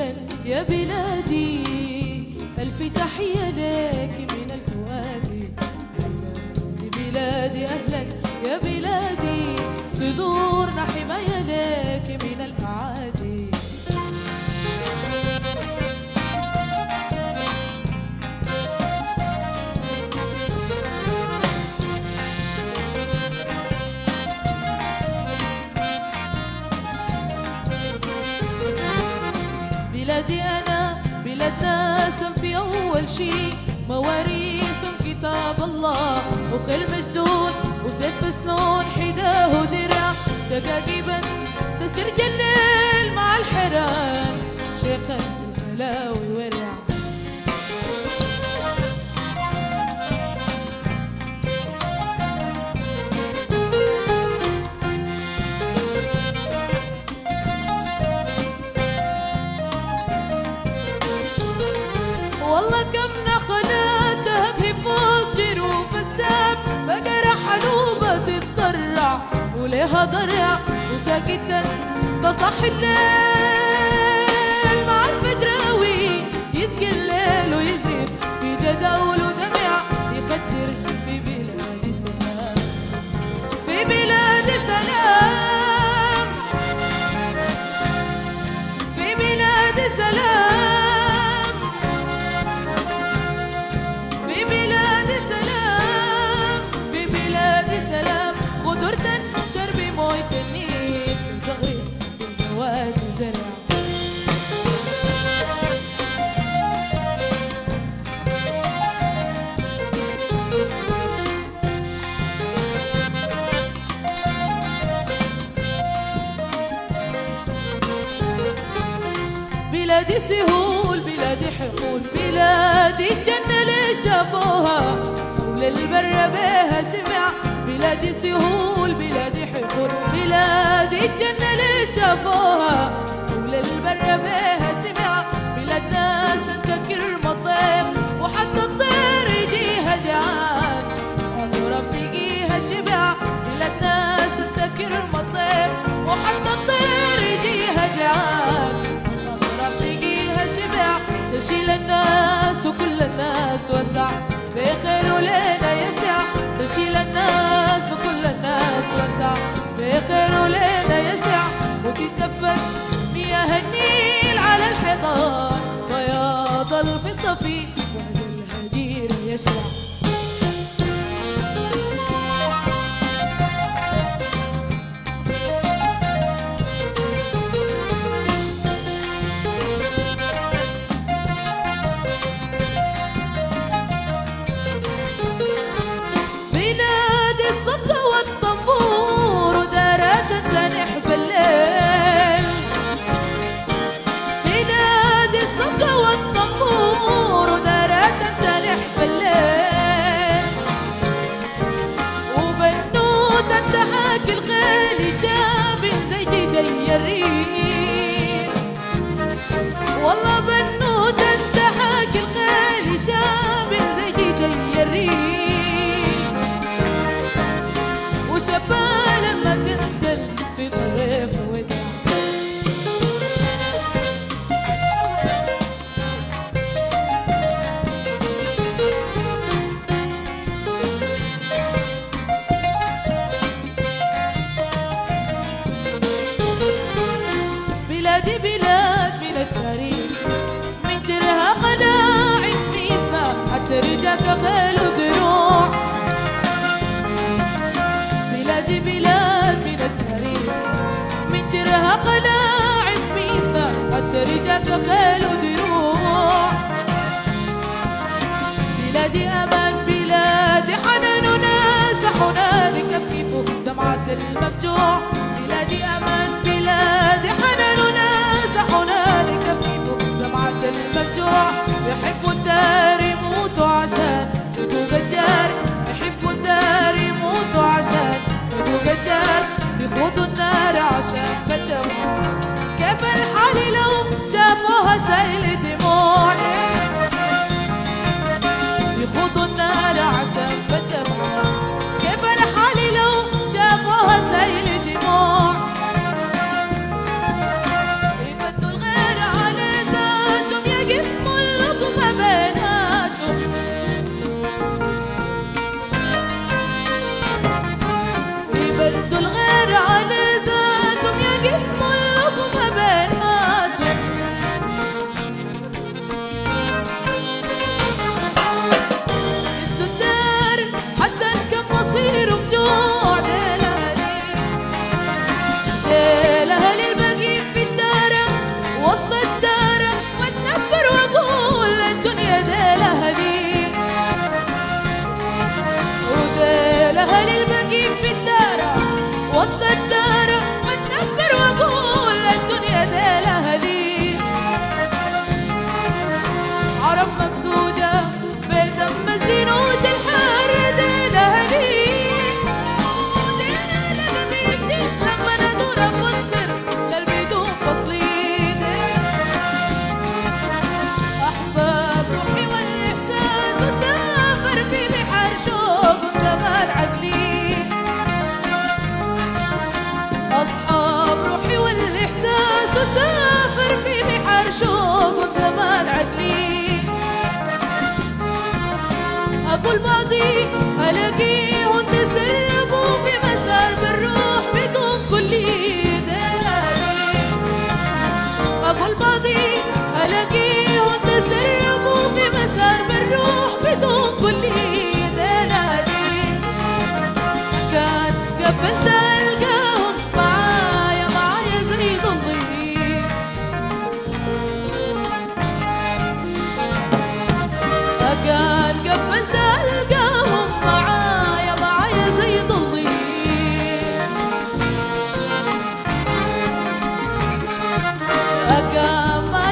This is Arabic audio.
أهلا يا بلادي، ألف تحية لك من الفؤاد. بلادي بلادي أهلا يا بلادي، صدورنا حماية لك من الأعادي. بلادي أنا بلاد ناس في أول شي، مواريثهم كتاب الله وخيل مشدود وسيف سنون حداه درع، دقاقيبا تسرج الليل مع الحيران، شيخة الحلاوي ورع. والله كم نخلة تهب فوق جروف الساب، بقرة حنوبة تتضرع وليها ضرع، وساكتا تصحي الليل مع الفدراوي، يسقي الليل ويزرف في جداول ودمع، يخدر في بلاد سلام، في بلاد سلام، في بلاد سلام، شربي موية النيل من صغري في الجواد زرع. بلادي سهول بلادي حقول، بلادي الجنة اللي شافوها وللبر بيها سمع، بلادي سهول بلادي حقول، بلادي الجنة اللي شافوها وللبر بيها سمع، بلاد ناس تكرم الضيف وحتى الطير يجيها جعان، وطرف تجيها شبع، بلاد ناس تكرم الضيف وحتى الطير يجيها جعان، وطرف تجيها شبع، تشيل الناس وكل الناس وسع، بخير ولينا يسع، تشيل الناس وكل الناس وسع، بخير ولينا يسع، وتتدفق مياه النيل على الحيطان، بياض الفضة في وعد الهدير يشع. شاب زي جدي الريح، والله بنوت انت حاكي الخيل، شاب زي جدي الريح، وشبال لما قتل في طريف ودع. بلادي بلاد من التاريخ، من ترها قلاعد ميسنا حتى رجاك خيل ودروع، بلادي بلاد من التاريخ، من ترها قلاعد ميسنا حتى رجاك خيل ودروع، بلادي أمان بلادي حنان وناس حنانك كيف دمعة المفجوع، بلادي أمان بلادي حنان وناس حنانك كيف دمعة المفجوع، يحبوا الدار يموتوا عشان حقوق الجار، يحبوا الدار يموتوا عشان حقوق الجار، يخوضوا النار عشان فالدموع، كيف الحال لو شافوها سيل دموع، يخوضوا النار عشان فالدموع، كيف الحال لو شافوها سيل دموع. أقول بعضي ألاقيهم تسربوا في مسار بالروح بدون كل دلالي. أقول بعضي ألاقيهم تسربوا في مسار بالروح بدون كل دلالي. كان قبلت ألقاهم معايا زي ضلي. أكان